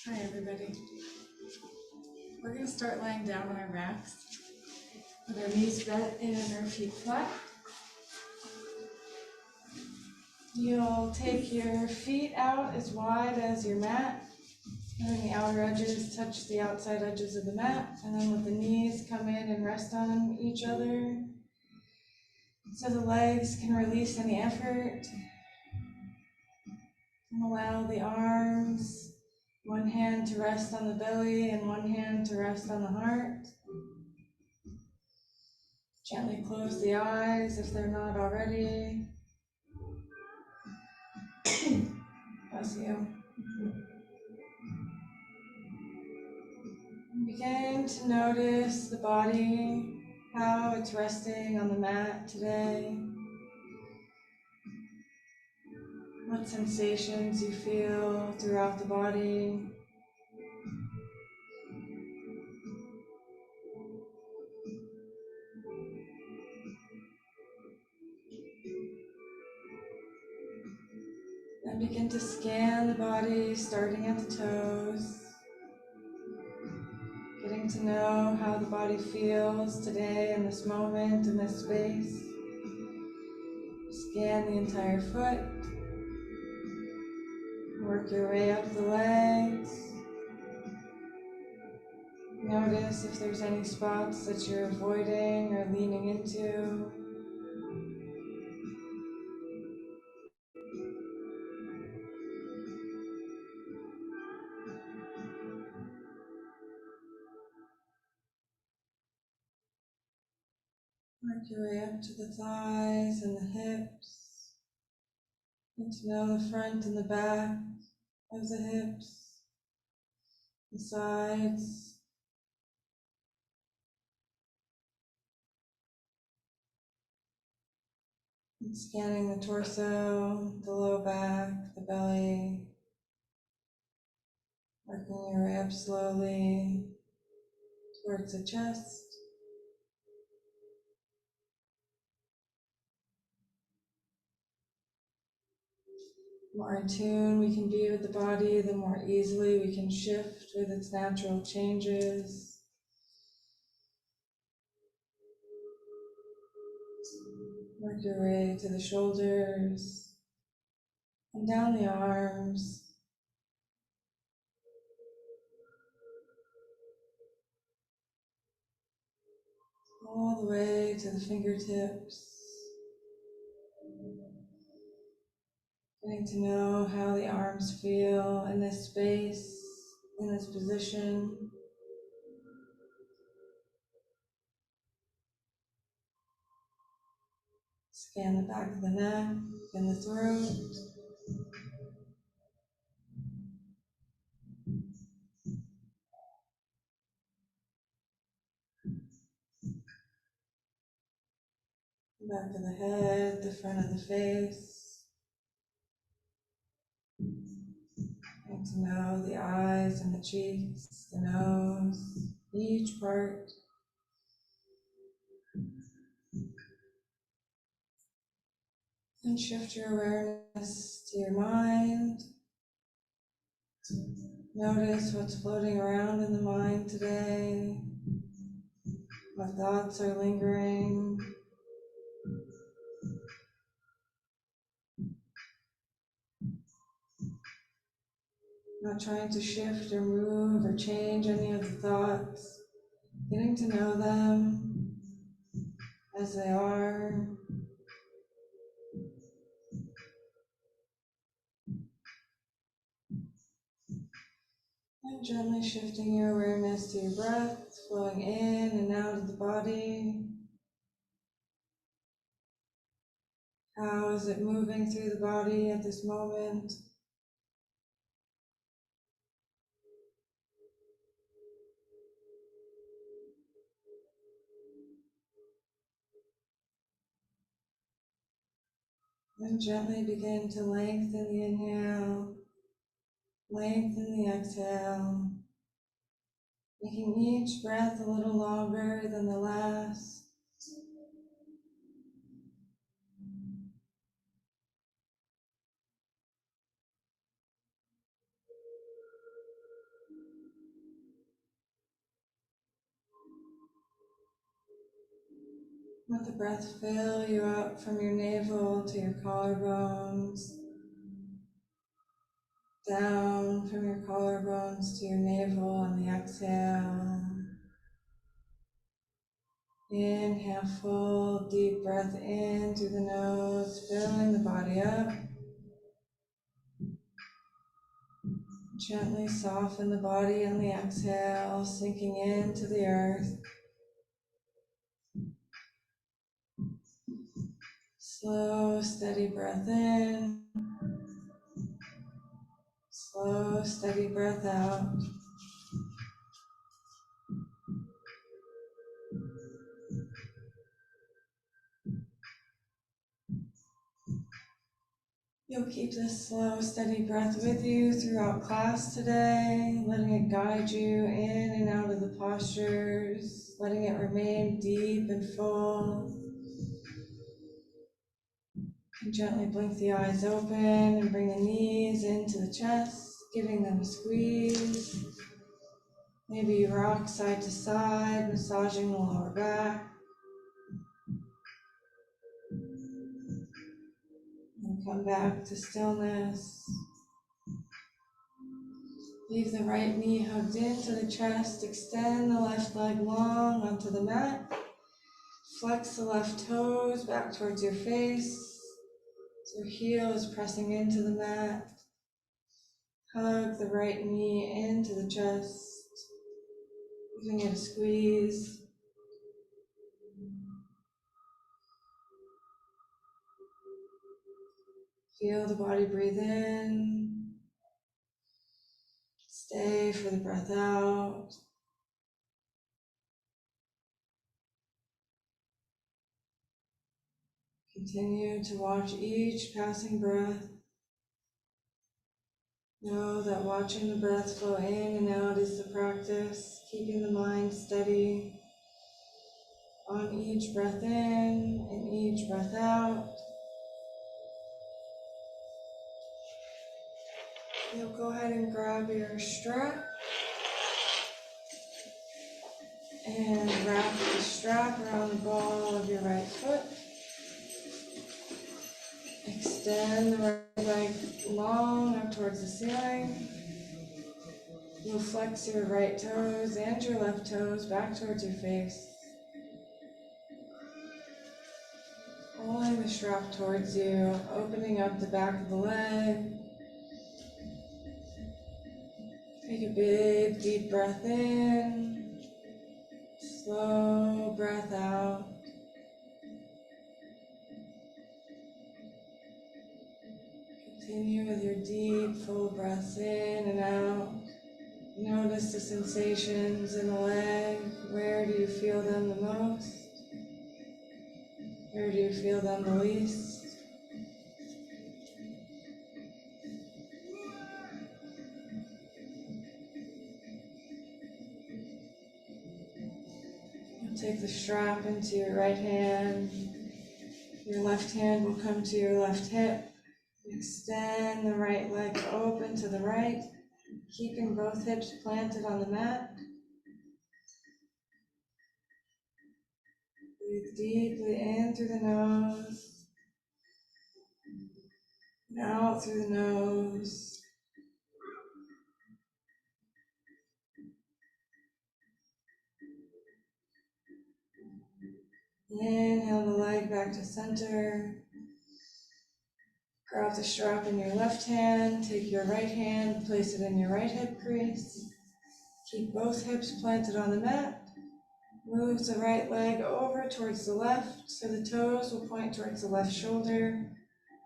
Hi everybody. We're going to start lying down on our backs with our knees bent and our feet flat. You'll take your feet out as wide as your mat, letting the outer edges touch the outside edges of the mat, and then let the knees come in and rest on each other so the legs can release any effort. And allow the arms, one hand to rest on the belly and one hand to rest on the heart. Gently close the eyes if they're not already. Bless you. Begin to notice the body, how it's resting on the mat today. What sensations you feel throughout the body. And begin to scan the body, starting at the toes. Getting to know how the body feels today in this moment, in this space. Scan the entire foot. Work your way up the legs. Notice if there's any spots that you're avoiding or leaning into. Work your way up to the thighs and the hips. Get to know the front and the back of the hips, the sides. And scanning the torso, the low back, the belly. Working your way up slowly towards the chest. The more in tune we can be with the body, the more easily we can shift with its natural changes. Work your way to the shoulders and down the arms. All the way to the fingertips. Getting to know how the arms feel in this space, in this position. Scan the back of the neck and the throat. The back of the head, the front of the face. Getting to know the eyes and the cheeks, the nose, each part. And shift your awareness to your mind. Notice what's floating around in the mind today. What thoughts are lingering. Not trying to shift or move or change any of the thoughts. Getting to know them as they are. And gently shifting your awareness to your breath, flowing in and out of the body. How is it moving through the body at this moment? And gently begin to lengthen the inhale, lengthen the exhale, making each breath a little longer than the last. Let the breath fill you up from your navel to your collarbones, down from your collarbones to your navel on the exhale. Inhale, full deep breath in through the nose, filling the body up. Gently soften the body on the exhale, sinking into the earth. Slow, steady breath in. Slow, steady breath out. You'll keep this slow, steady breath with you throughout class today, letting it guide you in and out of the postures, letting it remain deep and full. And gently blink the eyes open and bring the knees into the chest, giving them a squeeze. Maybe you rock side to side, massaging the lower back. And come back to stillness. Leave the right knee hugged into the chest. Extend the left leg long onto the mat. Flex the left toes back towards your face. So your heel is pressing into the mat. Hug the right knee into the chest, giving it a squeeze. Feel the body breathe in. Stay for the breath out. Continue to watch each passing breath. Know that watching the breath flow in and out is the practice, keeping the mind steady on each breath in and each breath out. You'll go ahead and grab your strap and wrap the strap around the ball of your right foot. Extend the right leg long up towards the ceiling. You'll flex your right toes and your left toes back towards your face. Pulling the strap towards you, opening up the back of the leg. Take a big, deep breath in. Slow breath out. Continue with your deep, full breaths in and out. Notice the sensations in the leg. Where do you feel them the most? Where do you feel them the least? You'll take the strap into your right hand. Your left hand will come to your left hip. Extend the right leg open to the right, keeping both hips planted on the mat. Breathe deeply in through the nose, and out through the nose. Inhale the leg back to center. Grab the strap in your left hand, take your right hand, place it in your right hip crease. Keep both hips planted on the mat. Move the right leg over towards the left, so the toes will point towards the left shoulder.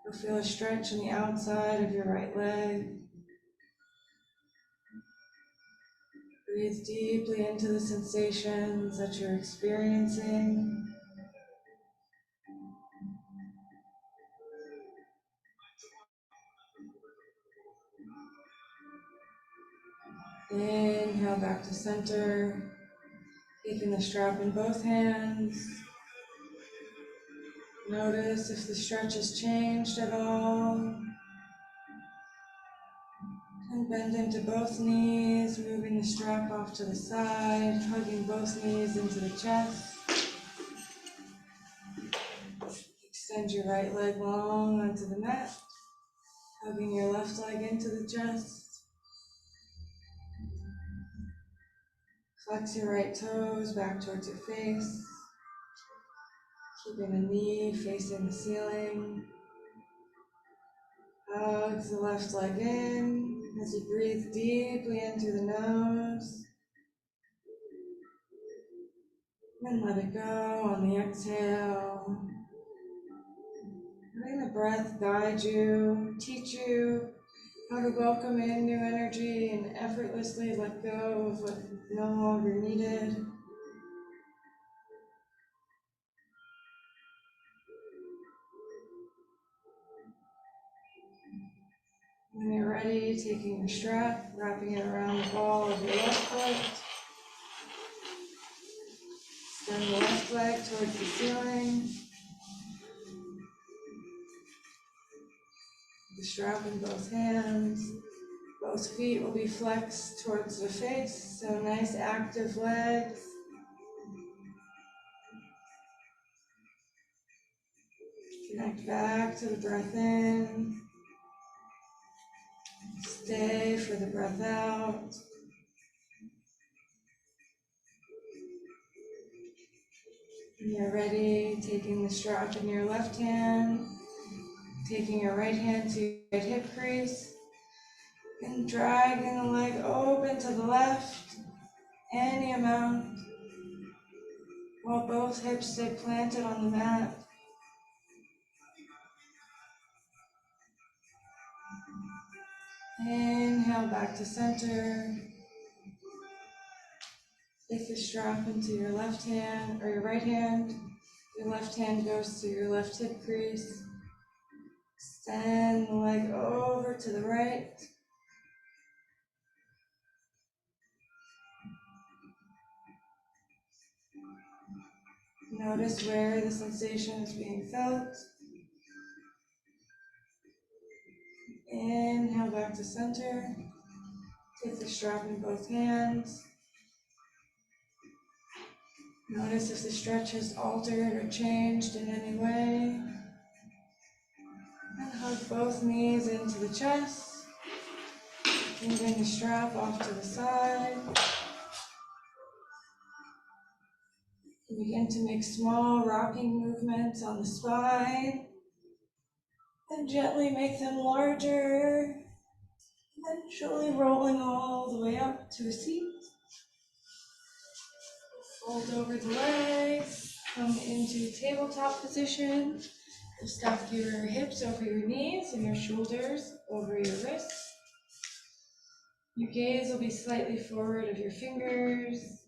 You'll feel a stretch on the outside of your right leg. Breathe deeply into the sensations that you're experiencing. Inhale back to center, keeping the strap in both hands. Notice if the stretch has changed at all. And bend into both knees, moving the strap off to the side, hugging both knees into the chest. Extend your right leg long onto the mat, hugging your left leg into the chest. Flex your right toes back towards your face, keeping the knee facing the ceiling. Hug the left leg in as you breathe deeply in through the nose. And let it go on the exhale. Letting the breath guide you, teach you how to welcome in new energy and effortlessly let go of what no longer needed. When you're ready, taking your strap, wrapping it around the ball of your left foot. Extend the left leg towards the ceiling. The strap in both hands. Both feet will be flexed towards the face, so nice active legs. Connect back to the breath in. Stay for the breath out. When you're ready, taking the strap in your left hand, taking your right hand to your right hip crease, and dragging the leg open to the left, any amount, while both hips stay planted on the mat. Inhale back to center. Take the strap into your left hand or your right hand. Your left hand goes to your left hip crease. Extend the leg over to the right. Notice where the sensation is being felt. Inhale back to center. Take the strap in both hands. Notice if the stretch has altered or changed in any way. And hug both knees into the chest. Moving the strap off to the side. Begin to make small rocking movements on the spine. And gently make them larger. Eventually rolling all the way up to a seat. Fold over the legs. Come into tabletop position. Stack your hips over your knees and your shoulders over your wrists. Your gaze will be slightly forward of your fingers.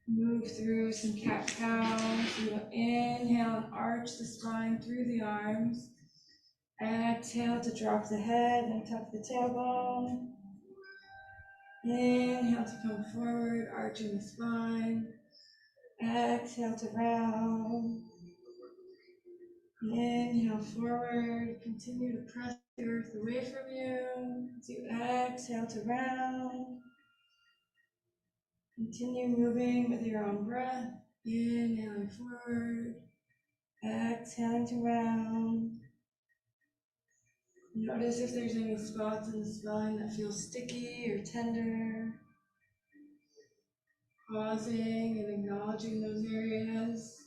Move through some cat-cow. So you'll inhale and arch the spine through the arms. Exhale to drop the head and tuck the tailbone. Inhale to come forward, arching the spine. Exhale to round. Inhale forward, continue to press the earth away from you. As you exhale to round. Continue moving with your own breath. Inhaling forward, exhaling to round. Notice if there's any spots in the spine that feel sticky or tender. Pausing and acknowledging those areas.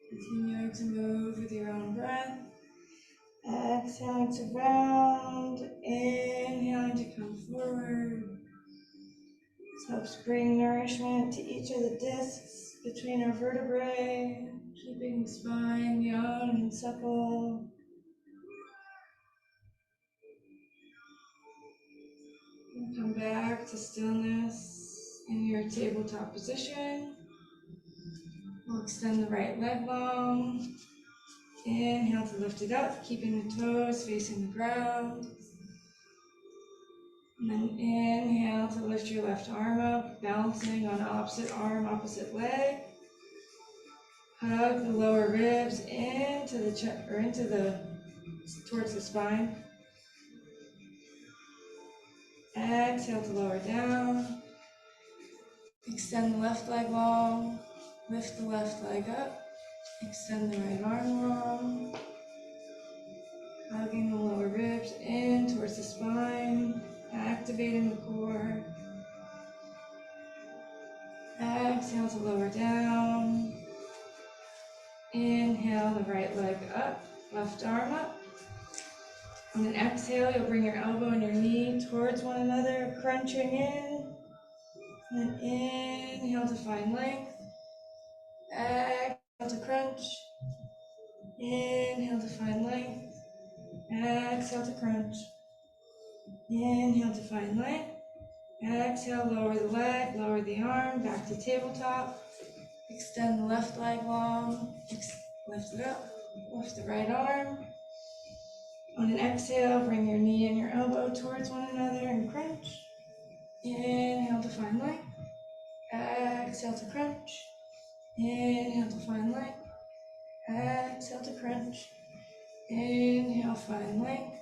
Continuing to move with your own breath. Exhaling to round. Inhaling to come forward. This helps bring nourishment to each of the discs between our vertebrae, keeping the spine young and supple. And come back to stillness in your tabletop position. We'll extend the right leg long. Inhale to lift it up, keeping the toes facing the ground. And then inhale to lift your left arm up, balancing on opposite arm, opposite leg. Hug the lower ribs into the chest or towards the spine. Exhale to lower down. Extend the left leg long, lift the left leg up, extend the right arm long, hugging the lower ribs in towards the spine, activating the core. Exhale to lower down. Inhale the right leg up, left arm up. On an exhale, you'll bring your elbow and your knee towards one another, crunching in. And inhale to find length. Exhale to crunch. Inhale to find length. Exhale to crunch. Inhale to find length. Exhale, lower the leg, lower the arm, back to tabletop. Extend the left leg long. Lift it up. Lift the right arm. On an exhale, bring your knee and your elbow towards one another and crunch. Inhale to find length. Exhale to crunch. Inhale to find length. Exhale to crunch. Inhale, find length.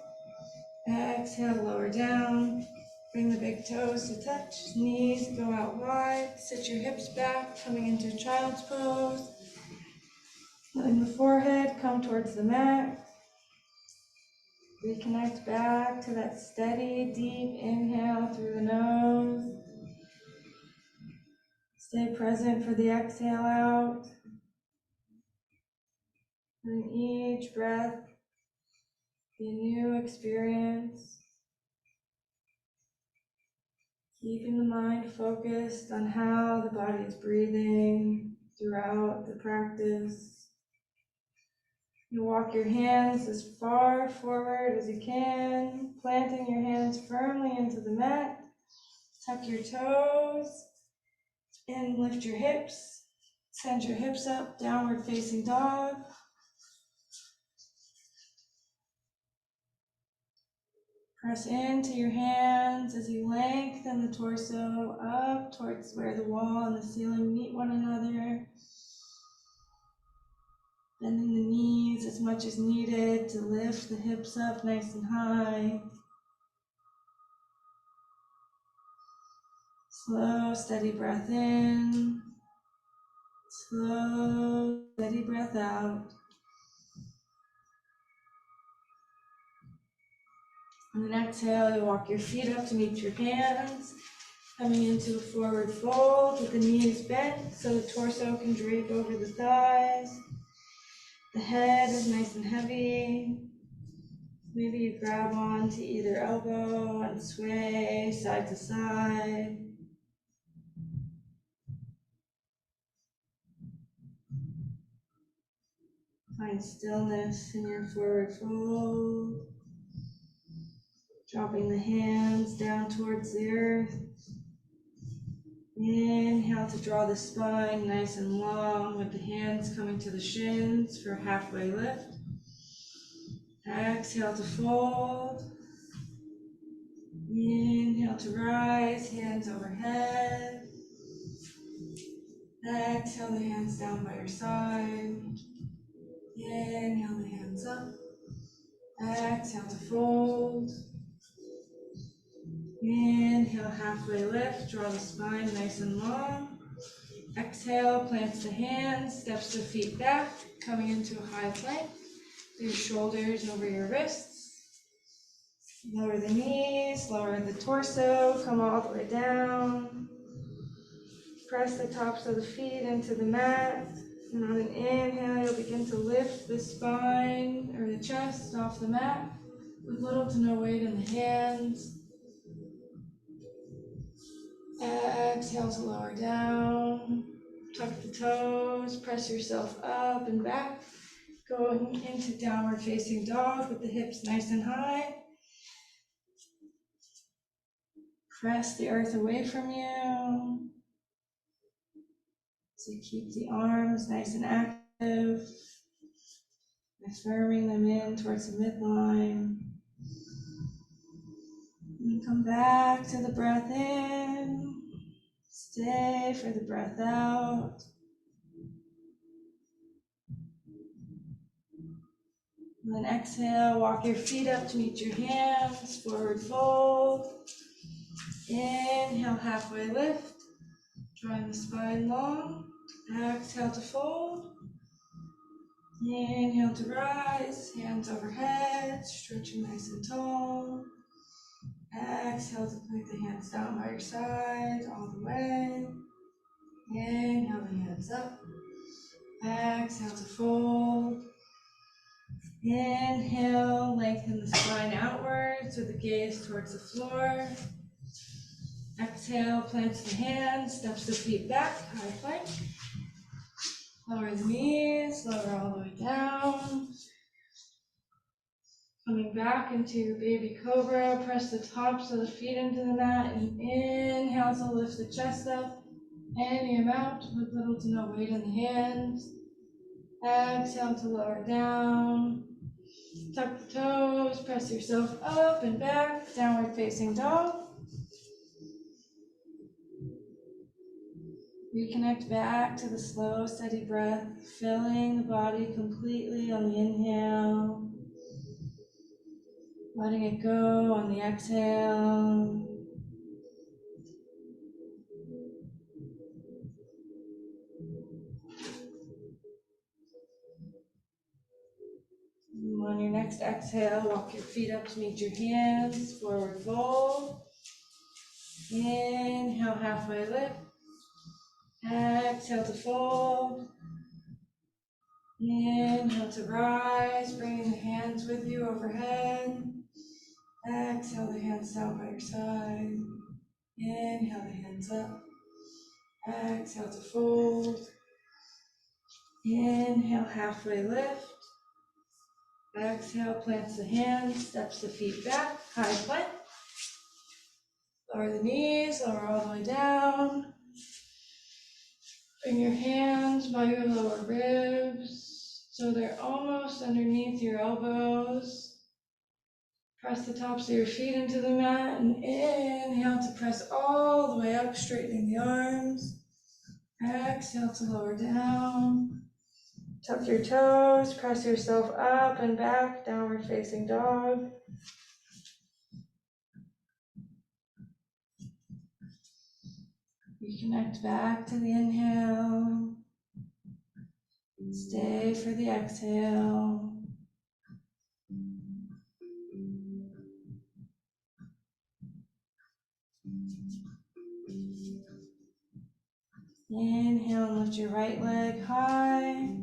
Exhale, lower down. Bring the big toes to touch. Knees go out wide. Sit your hips back, coming into child's pose. Letting the forehead come towards the mat. Reconnect back to that steady, deep inhale through the nose. Stay present for the exhale out. And each breath be a new experience. Keeping the mind focused on how the body is breathing throughout the practice. You walk your hands as far forward as you can, planting your hands firmly into the mat. Tuck your toes and lift your hips. Send your hips up, downward facing dog. Press into your hands as you lengthen the torso up towards where the wall and the ceiling meet one another. Bending the knees as much as needed to lift the hips up nice and high. Slow, steady breath in. Slow, steady breath out. On an exhale, you walk your feet up to meet your hands. Coming into a forward fold with the knees bent so the torso can drape over the thighs. The head is nice and heavy. Maybe you grab on to either elbow and sway side to side. Find stillness in your forward fold. Dropping the hands down towards the earth. Inhale to draw the spine nice and long with the hands coming to the shins for a halfway lift. Exhale to fold. Inhale to rise, hands overhead. Exhale the hands down by your side. Inhale the hands up. Exhale to fold. Inhale, halfway lift, draw the spine nice and long. Exhale, plants the hands, steps the feet back, coming into a high plank. Your shoulders over your wrists. Lower the knees, lower the torso, come all the way down. Press the tops of the feet into the mat. And on an inhale, you'll begin to lift the spine or the chest off the mat with little to no weight in the hands. Exhale to lower down. Tuck the toes, press yourself up and back. Going into downward facing dog with the hips nice and high. Press the earth away from you. So keep the arms nice and active. Affirming them in towards the midline. And come back to the breath in. Stay for the breath out. And then exhale, walk your feet up to meet your hands, forward fold. Inhale, halfway lift. Drawing the spine long. Exhale to fold. Inhale to rise, hands overhead, stretching nice and tall. Exhale to point the hands down by your side, all the way. Inhale the hands up. Exhale to fold. Inhale, lengthen the spine outwards with the gaze towards the floor. Exhale, plants the hands, steps the feet back, high plank. Lower the knees, lower all the way down. Coming back into baby cobra, press the tops of the feet into the mat and inhale to lift the chest up. Any amount with little to no weight in the hands. Exhale to lower down. Tuck the toes, press yourself up and back, downward facing dog. Reconnect back to the slow, steady breath, filling the body completely on the inhale. Letting it go on the exhale. On your next exhale, walk your feet up to meet your hands, forward fold. Inhale, halfway lift. Exhale to fold. Inhale to rise, bringing the hands with you overhead. Exhale the hands down by your side. Inhale the hands up. Exhale to fold. Inhale, halfway lift. Exhale, plants the hands, steps the feet back, high plank. Lower the knees, lower all the way down. Bring your hands by your lower ribs so they're almost underneath your elbows. Press the tops of your feet into the mat and inhale to press all the way up, straightening the arms. Exhale to lower down. Tuck your toes, press yourself up and back, downward facing dog. Reconnect back to the inhale. Stay for the exhale. Inhale and lift your right leg high.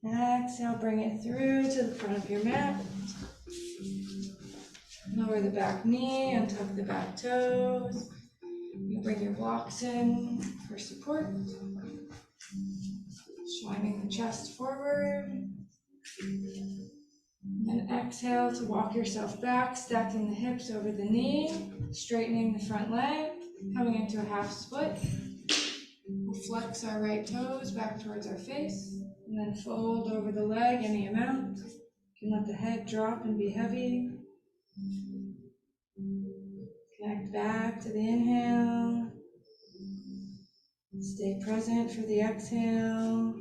Exhale, bring it through to the front of your mat. Lower the back knee and tuck the back toes. You bring your blocks in for support. Shining the chest forward. And exhale to walk yourself back, stacking the hips over the knee, straightening the front leg, coming into a half split. We'll flex our right toes back towards our face, and then fold over the leg any amount. You can let the head drop and be heavy. Connect back to the inhale. Stay present for the exhale.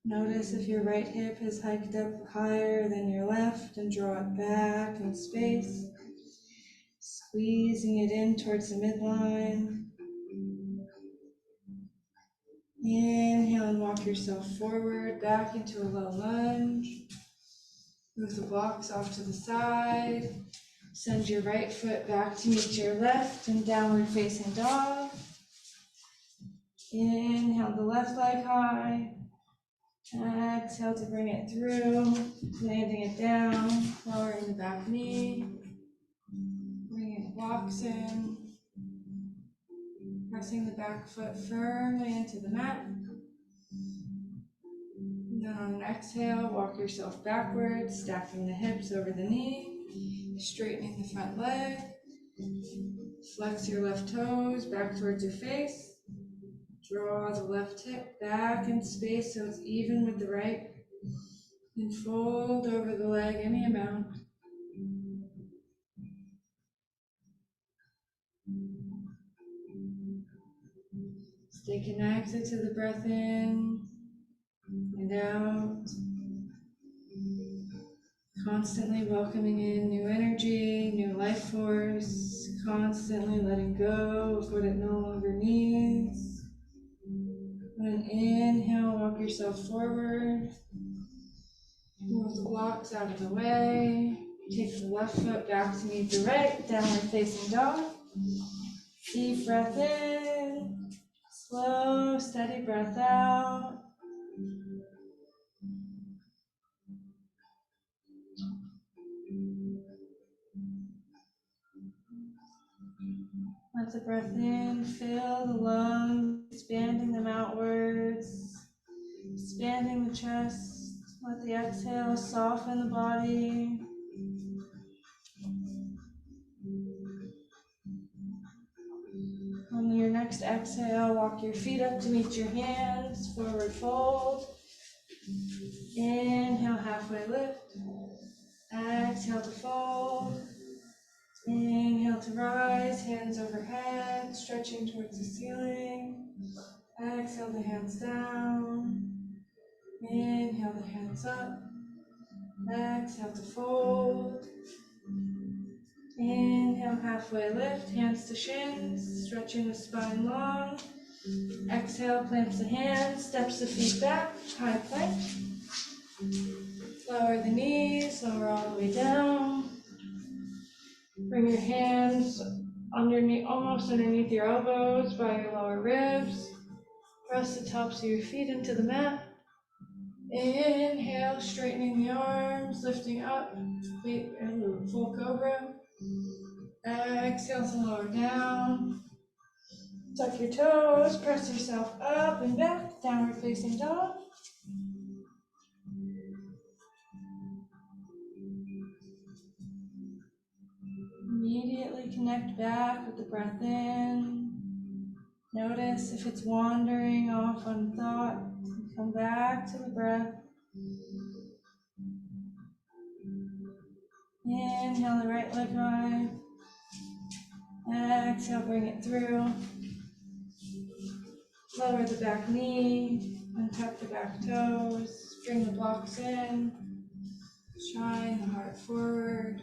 Notice if your right hip has hiked up higher than your left and draw it back in space, squeezing it in towards the midline. Inhale and walk yourself forward, back into a low lunge. Move the blocks off to the side. Send your right foot back to meet your left in downward facing dog. Inhale the left leg high. Exhale to bring it through, landing it down, lowering the back knee, bringing the blocks in, pressing the back foot firmly into the mat. And then on an exhale, walk yourself backwards, stacking the hips over the knee, straightening the front leg. Flex your left toes back towards your face. Draw the left hip back in space so it's even with the right. And fold over the leg any amount. Stay connected to the breath in and out. Constantly welcoming in new energy, new life force, constantly letting go of what it no longer needs. On an inhale, walk yourself forward. Move the blocks out of the way. Take the left foot back to meet the right, downward facing dog. Deep breath in, slow, steady breath out. Let the breath in, fill the lungs, expanding them outwards, expanding the chest. Let the exhale soften the body. On your next exhale, walk your feet up to meet your hands, forward fold. Inhale, halfway lift. Exhale to fold. Inhale to rise, hands overhead, stretching towards the ceiling. Exhale the hands down. Inhale the hands up. Exhale to fold. Inhale, halfway lift, hands to shins, stretching the spine long. Exhale, plants the hands, steps the feet back, high plank. Lower the knees, lower all the way down. Bring your hands underneath, almost underneath your elbows by your lower ribs. Press the tops of your feet into the mat. Inhale, straightening the arms, lifting up, full cobra. Exhale to lower down. Tuck your toes, press yourself up and back, downward facing dog. Immediately connect back with the breath in. Notice if it's wandering off on thought. Come back to the breath. Inhale the right leg high. Exhale, bring it through. Lower the back knee, untuck the back toes, bring the blocks in, shine the heart forward.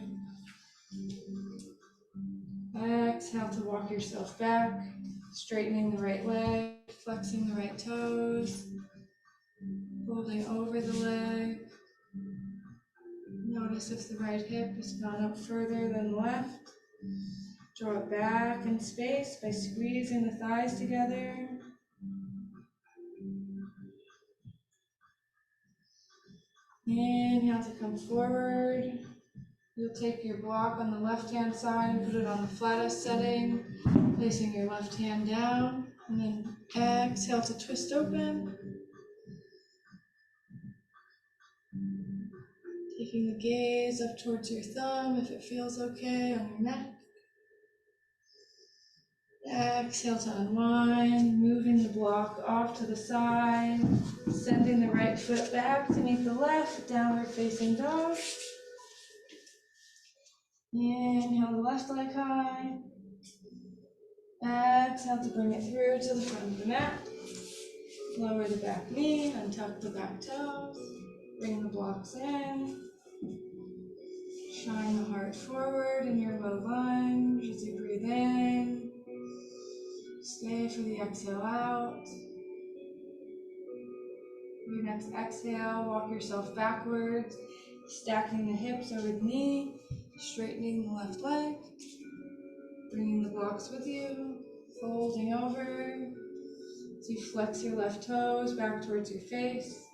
Exhale to walk yourself back, straightening the right leg, flexing the right toes, folding over the leg. Notice if the right hip has gone up further than the left. Draw it back in space by squeezing the thighs together. Inhale to come forward. You'll take your block on the left-hand side and put it on the flattest setting, placing your left hand down, and then exhale to twist open. Taking the gaze up towards your thumb if it feels okay on your neck. Exhale to unwind, moving the block off to the side, sending the right foot back to meet the left, downward facing dog. Inhale the left leg high. Exhale to bring it through to the front of the mat. Lower the back knee, untuck the back toes. Bring the blocks in. Shine the heart forward in your low lunge as you breathe in. Stay for the exhale out. For your next exhale, walk yourself backwards, stacking the hips over the knee, straightening the left leg, bringing the blocks with you, folding over as you flex your left toes back towards your face.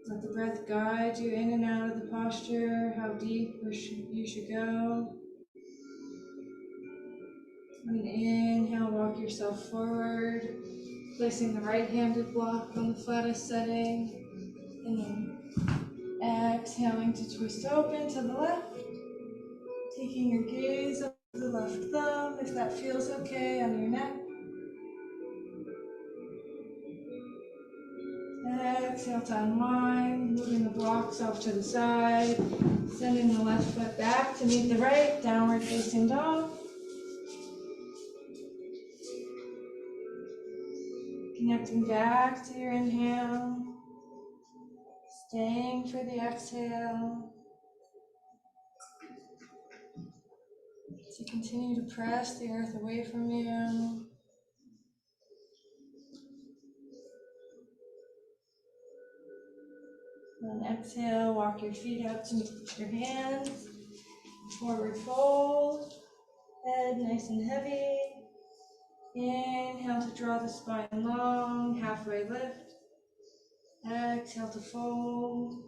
Let the breath guide you in and out of the posture, how deep you should go. And inhale, walk yourself forward, placing the right-handed block on the flattest setting. And then exhaling to twist open to the left. Taking your gaze up to the left thumb, if that feels okay on your neck. Exhale to unwind, moving the blocks off to the side, sending the left foot back to meet the right, downward facing dog. Connecting back to your inhale, staying for the exhale. So continue to press the earth away from you. Then exhale, walk your feet up to meet your hands. Forward fold, head nice and heavy. Inhale to draw the spine long, halfway lift. Exhale to fold.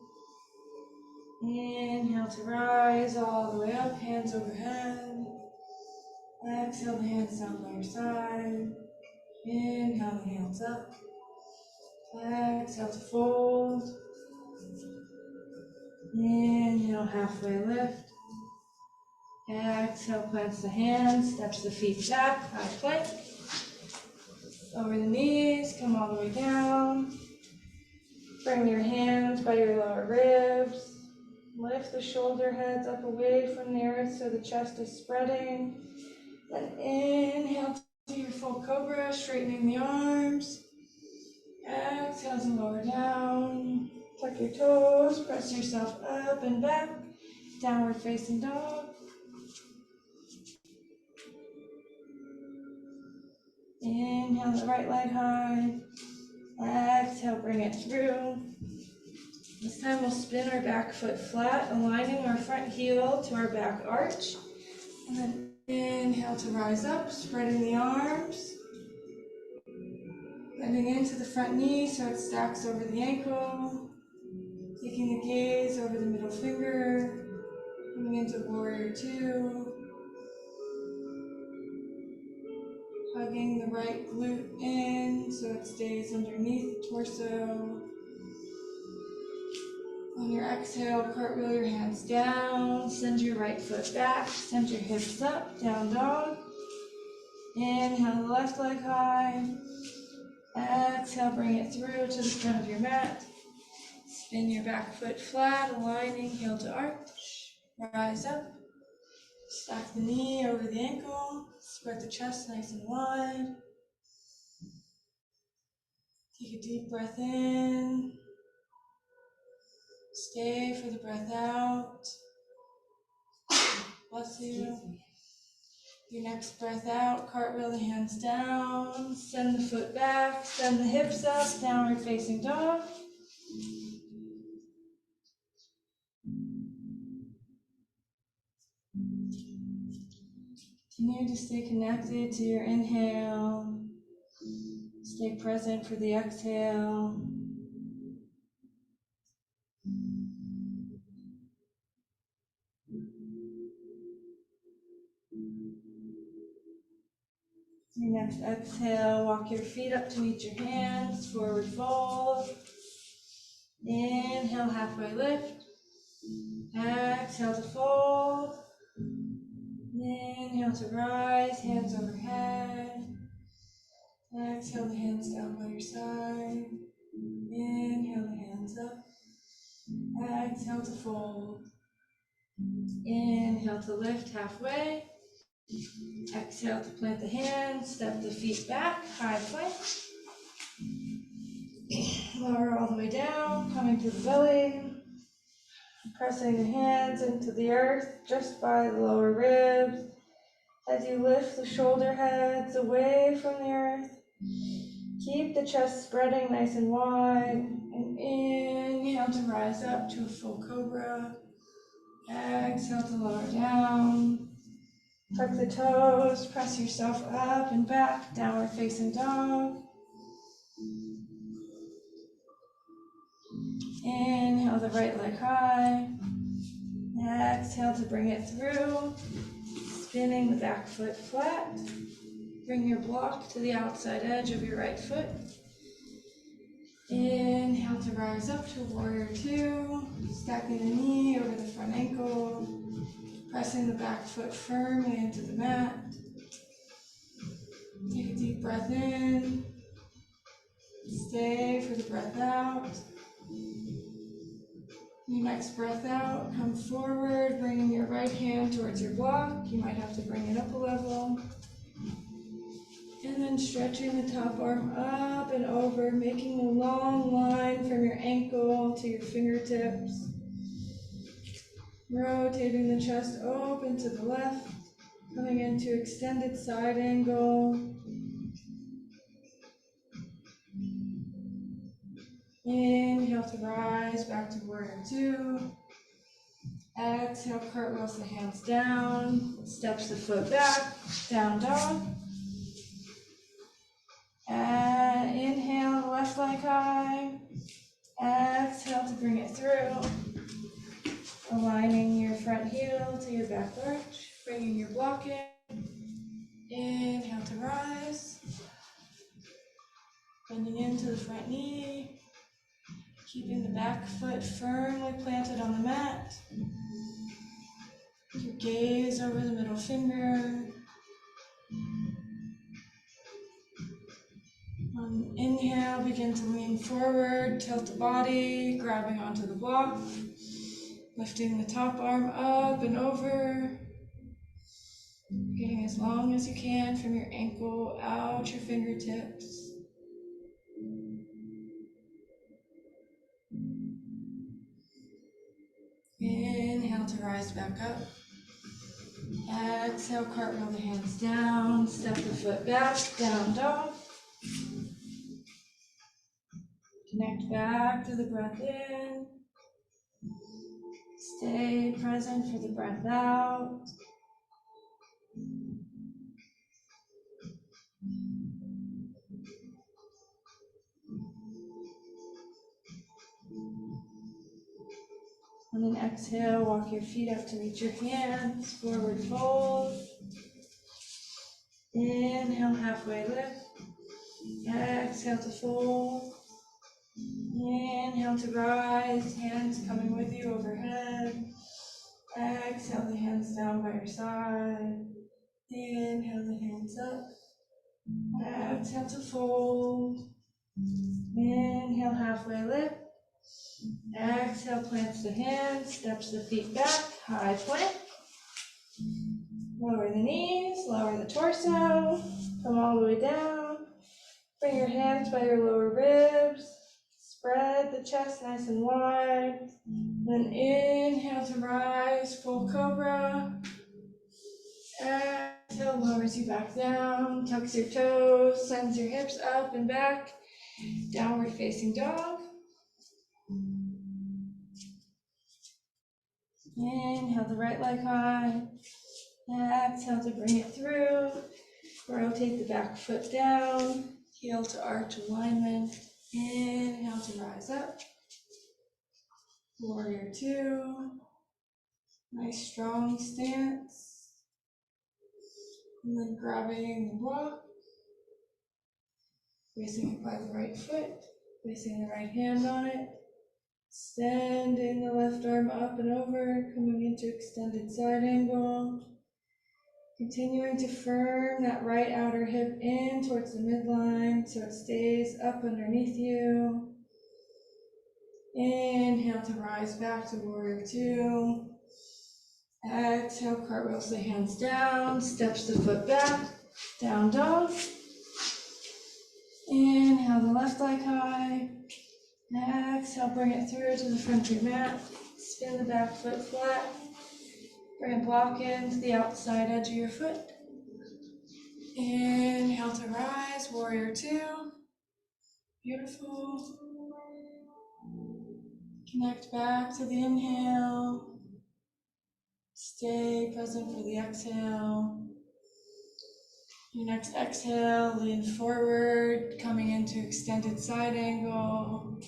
Inhale to rise all the way up, hands overhead. Exhale the hands down by your side. Inhale the hands up. Exhale to fold. Inhale, halfway lift. Exhale, plants the hands, steps the feet back, high plank. Over the knees, come all the way down. Bring your hands by your lower ribs. Lift the shoulder heads up away from the earth so the chest is spreading. Then inhale to your full cobra, straightening the arms. Exhale to lower down. Tuck your toes, press yourself up and back. Downward facing dog. Inhale the right leg high. Exhale, bring it through. This time we'll spin our back foot flat, aligning our front heel to our back arch. And then inhale to rise up, spreading the arms. Bending into the front knee so it stacks over the ankle. Taking the gaze over the middle finger. Coming into warrior two. Hugging the right glute in so it stays underneath the torso. On your exhale, cartwheel your hands down, send your right foot back, send your hips up, down dog. Inhale the left leg high. Exhale, bring it through to the front of your mat. Spin your back foot flat, aligning heel to arch. Rise up. Stack the knee over the ankle. Spread the chest nice and wide. Take a deep breath in. Stay for the breath out. Bless you. Your next breath out, cartwheel the hands down. Send the foot back, send the hips up, downward facing dog. Continue to stay connected to your inhale. Stay present for the exhale. Your next exhale, walk your feet up to meet your hands, forward fold. Inhale, halfway lift. Exhale to fold. Inhale to rise, hands overhead. Exhale the hands down by your side. Inhale the hands up. Exhale to fold. Inhale to lift halfway. Exhale to plant the hands, step the feet back, high plank. Lower all the way down, coming to the belly. Pressing the hands into the earth just by the lower ribs. As you lift the shoulder heads away from the earth. Keep the chest spreading nice and wide. And inhale to rise up to a full cobra. Exhale to lower down. Tuck the toes, press yourself up and back, downward facing dog. Inhale the right leg high. Exhale to bring it through. Spinning the back foot flat. Bring your block to the outside edge of your right foot. Inhale to rise up to warrior two. Stacking the knee over the front ankle. Pressing the back foot firmly into the mat. Take a deep breath in. Stay for the breath out. Your next breath out, come forward, bringing your right hand towards your block. You might have to bring it up a level. And then stretching the top arm up and over, making a long line from your ankle to your fingertips. Rotating the chest open to the left. Coming into extended side angle. Inhale to rise back to warrior two. Exhale, cartwheels the hands down, steps the foot back, down dog. Inhale, left leg high. Exhale to bring it through. Aligning your front heel to your back arch, bringing your block in. Inhale to rise. Bending into the front knee. Keeping the back foot firmly planted on the mat. Your gaze over the middle finger. On inhale, begin to lean forward, tilt the body, grabbing onto the block. Lifting the top arm up and over. Getting as long as you can from your ankle out your fingertips. Inhale to rise back up. Exhale, cartwheel the hands down, step the foot back, down dog. Connect back to the breath in. Stay present for the breath out. On an exhale, walk your feet up to reach your hands, forward fold. Inhale, halfway lift. Exhale to fold. Inhale to rise, hands coming with you overhead. Exhale the hands down by your side. Inhale the hands up. Exhale to fold. Inhale, halfway lift. Exhale, plants the hands, steps the feet back, high plank. Lower the knees, lower the torso, come all the way down. Bring your hands by your lower ribs. Spread the chest nice and wide. Then inhale to rise, full cobra. Exhale, lowers you back down, tucks your toes, sends your hips up and back. Downward facing dog. Inhale the right leg high. Exhale to bring it through. Rotate the back foot down. Heel to arch alignment. Inhale to rise up. Warrior two. Nice strong stance. And then grabbing the block. Placing it by the right foot. Placing the right hand on it. Extending the left arm up and over. Coming into extended side angle. Continuing to firm that right outer hip in towards the midline so it stays up underneath you. Inhale to rise back to warrior two. Exhale, cartwheels the hands down, steps the foot back, down dog. Inhale the left leg high. Exhale, bring it through to the front of your mat. Spin the back foot flat. Bring a block into the outside edge of your foot. Inhale to rise, warrior two. Beautiful. Connect back to the inhale. Stay present for the exhale. Your next exhale, lean forward, coming into extended side angle.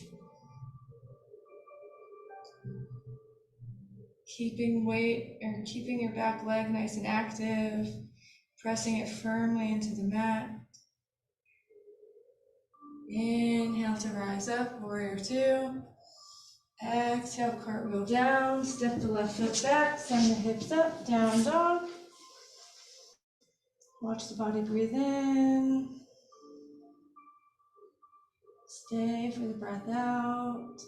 Keeping your back leg nice and active. Pressing it firmly into the mat. Inhale to rise up, warrior two. Exhale, cartwheel down, step the left foot back, send the hips up, down dog. Watch the body breathe in. Stay for the breath out.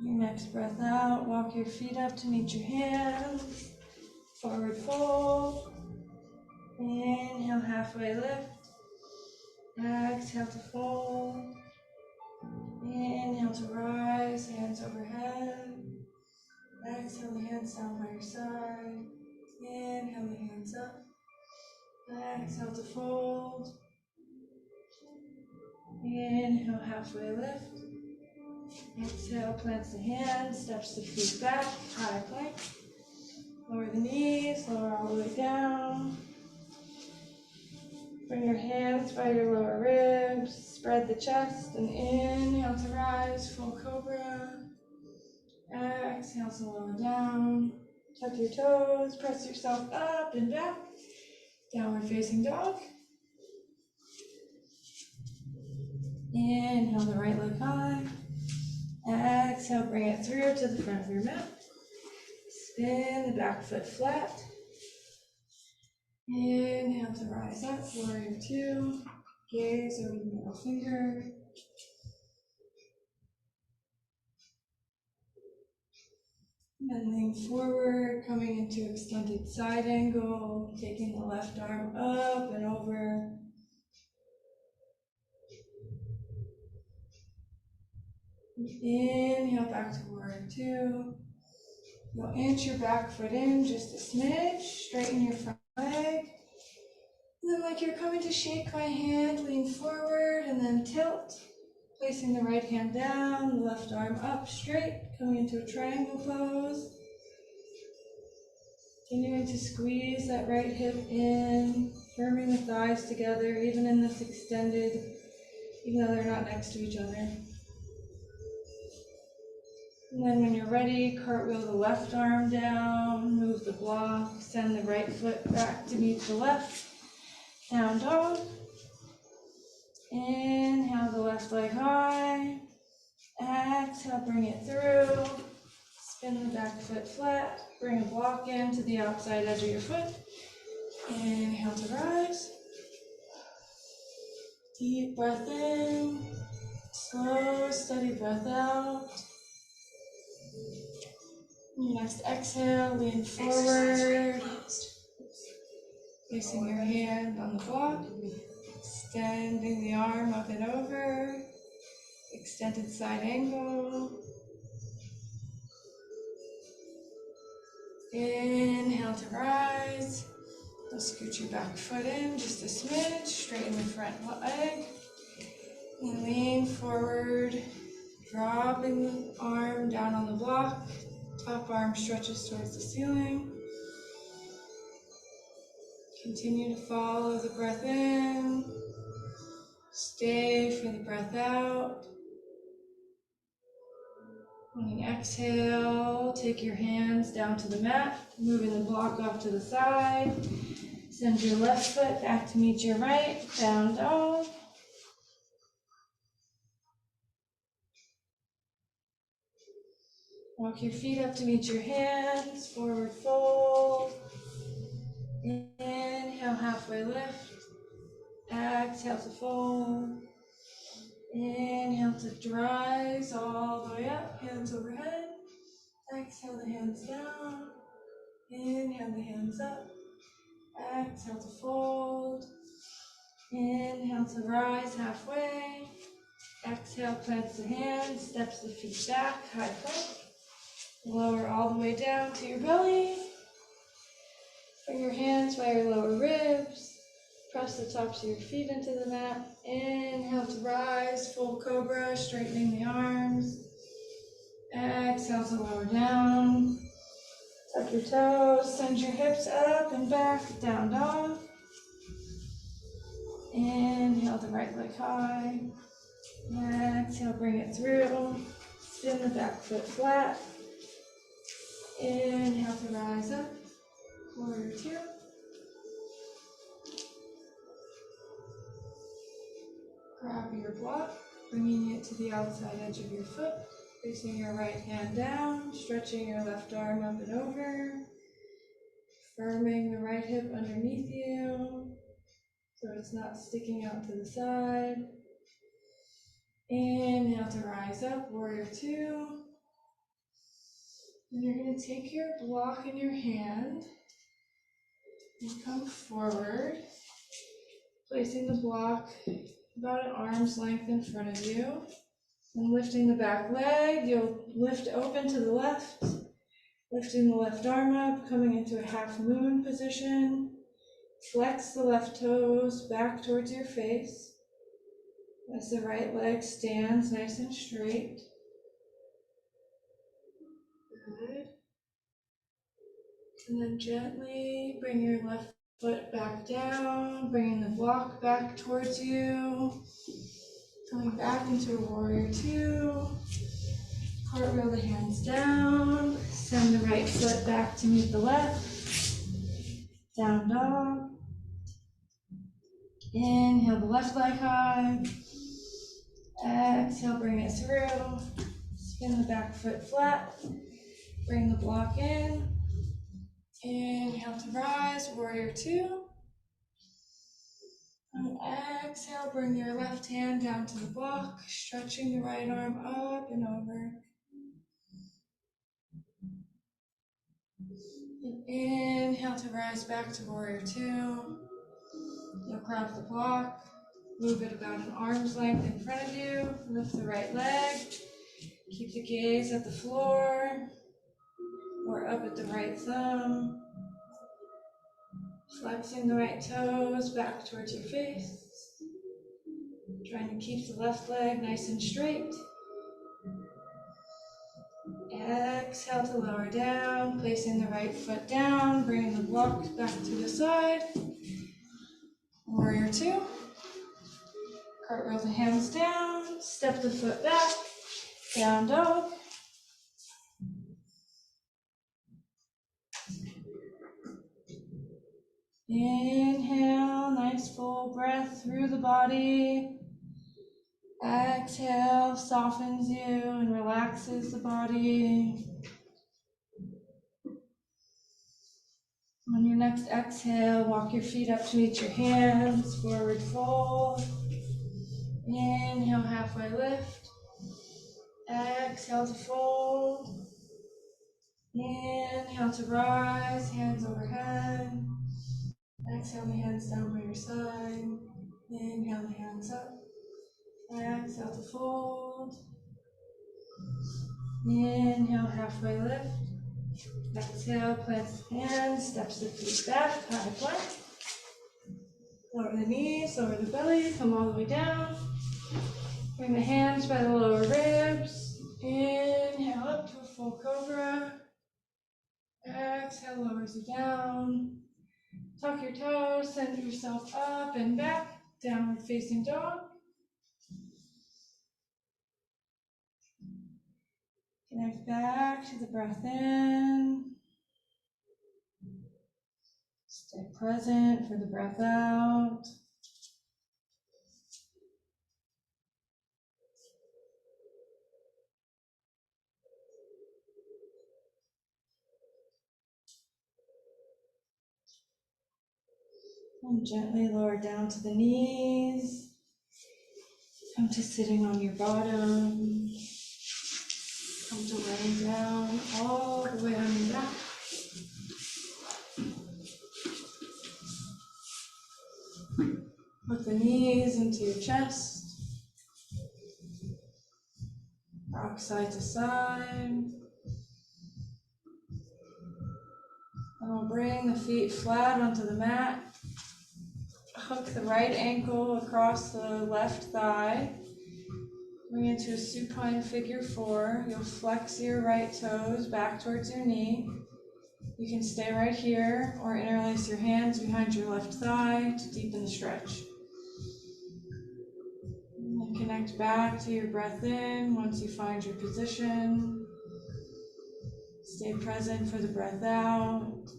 Your next breath out, walk your feet up to meet your hands. Forward fold. Inhale, halfway lift. Exhale to fold. Inhale to rise, hands overhead. Exhale the hands down by your side. Inhale the hands up. Exhale to fold. Inhale, halfway lift. Exhale, plants the hands, steps the feet back, high plank. Lower the knees, lower all the way down. Bring your hands by your lower ribs, spread the chest, and inhale to rise, full cobra. Exhale to lower down. Tuck your toes, press yourself up and back. Downward facing dog. Inhale the right leg high. Exhale, bring it through to the front of your mat. Spin the back foot flat. Inhale to rise up, warrior two. Gaze over the middle finger. And lean forward, coming into extended side angle, taking the left arm up and over. Inhale back to warrior two. You'll inch your back foot in just a smidge, straighten your front leg. And then like you're coming to shake my hand, lean forward and then tilt. Placing the right hand down, the left arm up straight, coming into a triangle pose. Continuing to squeeze that right hip in, firming the thighs together, even in this extended, even though they're not next to each other. And then when you're ready, cartwheel the left arm down, move the block, send the right foot back to meet the left. Down dog. Inhale the left leg high. Exhale, bring it through. Spin the back foot flat. Bring a block in to the outside edge of your foot. Inhale to rise. Deep breath in. Slow, steady breath out. Next exhale, lean forward. Placing your hand on the block. Extending the arm up and over. Extended side angle. Inhale to rise. Now scoot your back foot in just a smidge. Straighten the front leg. And lean forward. Dropping the arm down on the block. Top arm stretches towards the ceiling. Continue to follow the breath in. Stay for the breath out. On an exhale, take your hands down to the mat, moving the block off to the side. Send your left foot back to meet your right, down dog. Walk your feet up to meet your hands, forward fold. Inhale, halfway lift. Exhale to fold. Inhale to rise all the way up, hands overhead. Exhale the hands down. Inhale the hands up. Exhale to fold. Inhale to rise halfway. Exhale, plants the hands, steps the feet back, high plank. Lower all the way down to your belly. Bring your hands by your lower ribs. Press the tops of your feet into the mat. Inhale to rise, full cobra, straightening the arms. Exhale to lower down. Tuck your toes, send your hips up and back, down dog. Inhale the right leg high. Exhale, bring it through. Spin the back foot flat. Inhale to rise up. Warrior two. Grab your block, bringing it to the outside edge of your foot. Placing your right hand down, stretching your left arm up and over. Firming the right hip underneath you, so it's not sticking out to the side. Inhale to rise up, warrior two. And you're going to take your block in your hand And come forward, placing the block about an arm's length in front of you. And lifting the back leg, you'll lift open to the left, lifting the left arm up, coming into a half moon position. Flex the left toes back towards your face as the right leg stands nice and straight. Good. And then gently bring your left foot back down, bringing the block back towards you. Coming back into a warrior two. Cartwheel the hands down. Send the right foot back to meet the left. Down dog. Inhale the left leg high. Exhale, bring it through. Spin the back foot flat. Bring the block in. Inhale to rise, warrior two. And exhale, bring your left hand down to the block, stretching the right arm up and over. And inhale to rise back to warrior two. You'll grab the block, move it about an arm's length in front of you, lift the right leg, keep the gaze at the floor or up at the right thumb. Flexing the right toes back towards your face. Trying to keep the left leg nice and straight. Exhale to lower down, placing the right foot down, bringing the block back to the side. Warrior two. Cartwheel the hands down, step the foot back, down dog. Inhale, nice full breath through the body. Exhale, softens you and relaxes the body. On your next exhale, walk your feet up to meet your hands, forward fold. Inhale, halfway lift. Exhale to fold. Inhale to rise, hands overhead. Exhale the hands down by your side. Inhale the hands up. Exhale to fold. Inhale, halfway lift. Exhale, plant the hands, steps the feet back, high plank. Lower the knees, lower the belly, come all the way down. Bring the hands by the lower ribs. Inhale up to a full cobra. Exhale, lowers you down. Tuck your toes, send yourself up and back, downward facing dog. Connect back to the breath in. Stay present for the breath out. And gently lower down to the knees. Come to sitting on your bottom. Come to laying down all the way on your back. Put the knees into your chest. Rock side to side. And we'll bring the feet flat onto the mat. Hook the right ankle across the left thigh. Bring it to a supine figure four. You'll flex your right toes back towards your knee. You can stay right here or interlace your hands behind your left thigh to deepen the stretch. And connect back to your breath in once you find your position. Stay present for the breath out.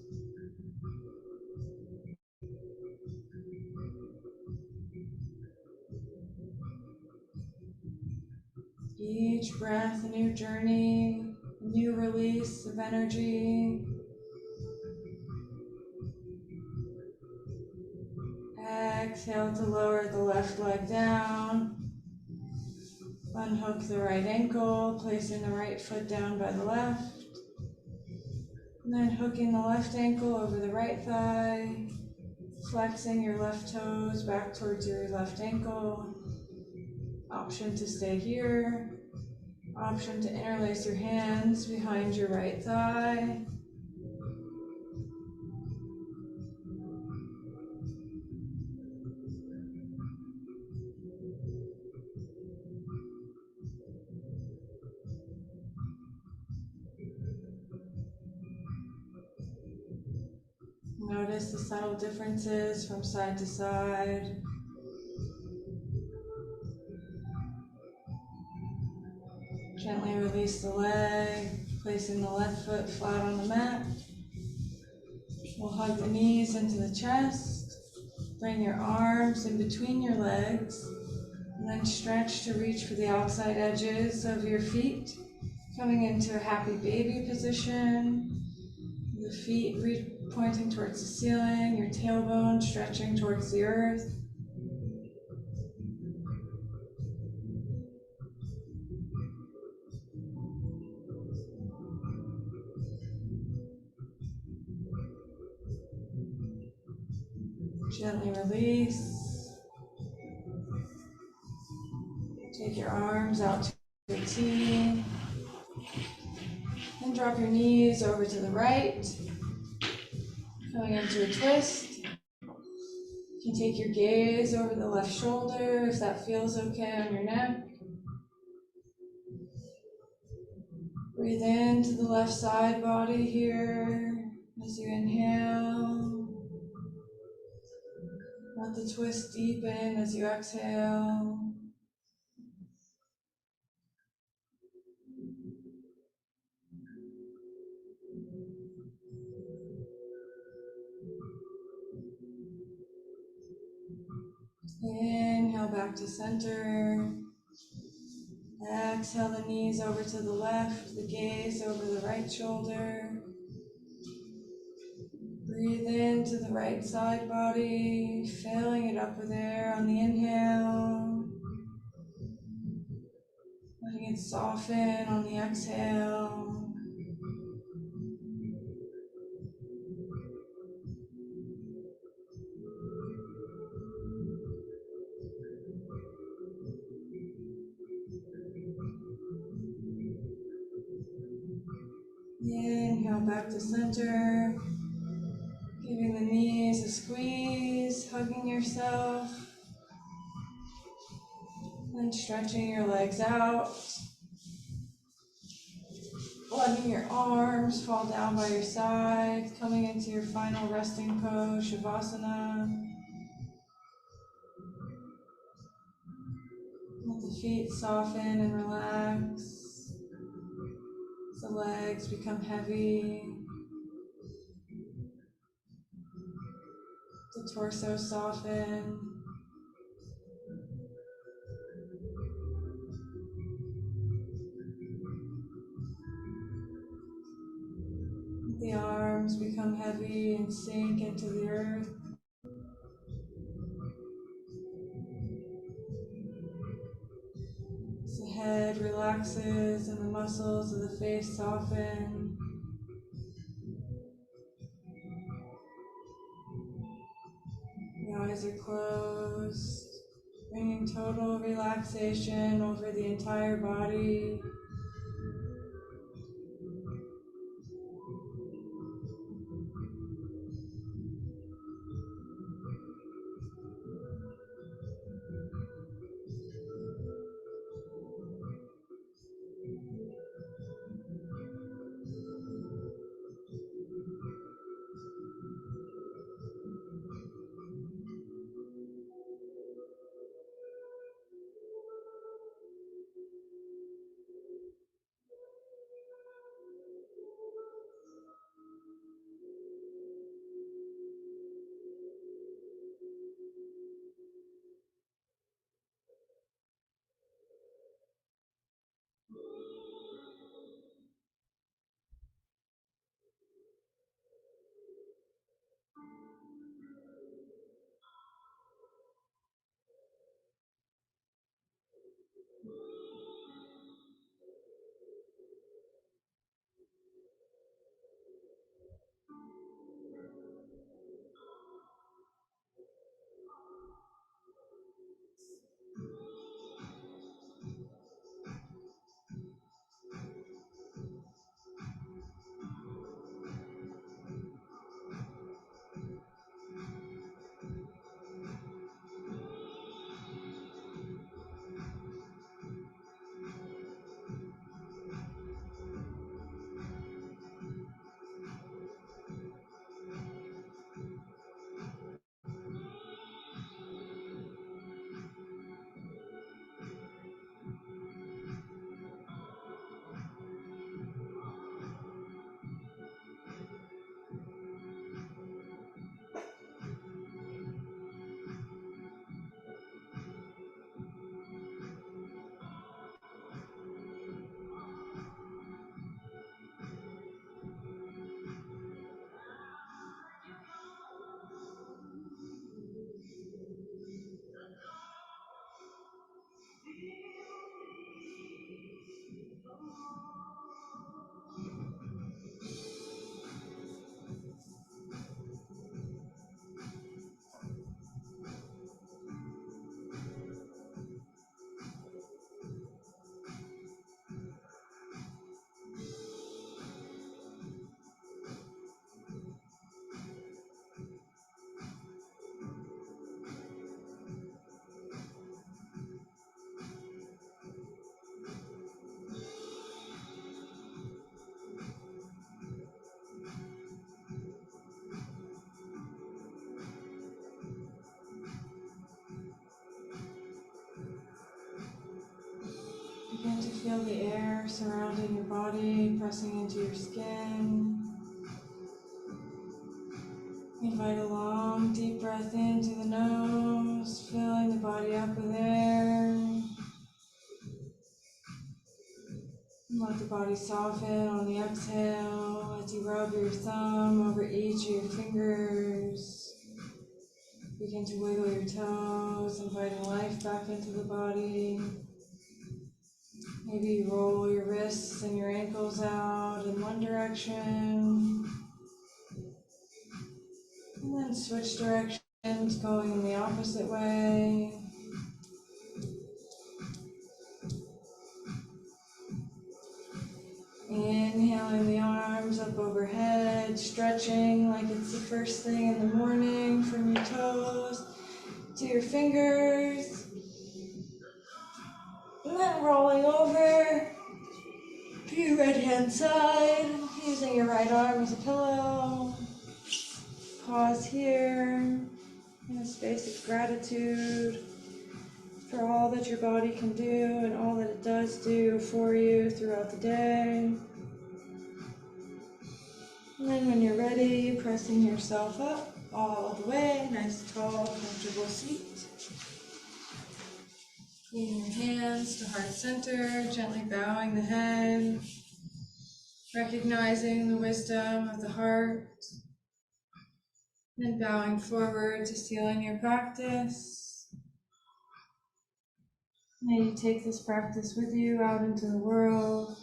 Each breath, a new journey, a new release of energy. Exhale to lower the left leg down. Unhook the right ankle, placing the right foot down by the left. And then hooking the left ankle over the right thigh, flexing your left toes back towards your left ankle. Option to stay here. Option to interlace your hands behind your right thigh. Notice the subtle differences from side to side. Gently release the leg, placing the left foot flat on the mat. We'll hug the knees into the chest. Bring your arms in between your legs, and then stretch to reach for the outside edges of your feet. Coming into a happy baby position. The feet pointing towards the ceiling, your tailbone stretching towards the earth. Gently release. Take your arms out to a T. And drop your knees over to the right. Coming into a twist. You can take your gaze over the left shoulder if that feels okay on your neck. Breathe into the left side body here as you inhale. Let the twist deepen as you exhale. Inhale back to center. Exhale the knees over to the left, the gaze over the right shoulder. Breathe into the right side body, filling it up with air on the inhale. Letting it soften on the exhale. Inhale back to center. Giving the knees a squeeze, hugging yourself. And stretching your legs out. Letting your arms fall down by your side, coming into your final resting pose, Shavasana. Let the feet soften and relax. The legs become heavy. The torso soften. The arms become heavy and sink into the earth. As the head relaxes and the muscles of the face soften. The eyes are closed, bringing total relaxation over the entire body. Feel the air surrounding your body, pressing into your skin. Invite a long, deep breath into the nose, filling the body up with air. Let the body soften on the exhale as you rub your thumb over each of your fingers. Begin to wiggle your toes, inviting life back into the body. Maybe you roll your wrists and your ankles out in one direction. And then switch directions, going in the opposite way. Inhaling the arms up overhead, stretching like it's the first thing in the morning from your toes to your fingers. And then rolling over to your right hand side, using your right arm as a pillow. Pause here in a space of gratitude for all that your body can do and all that it does do for you throughout the day. And then when you're ready, pressing yourself up all the way, nice, tall, comfortable seat. Bringing your hands to heart center, gently bowing the head, recognizing the wisdom of the heart, and bowing forward to sealing your practice. May you take this practice with you out into the world,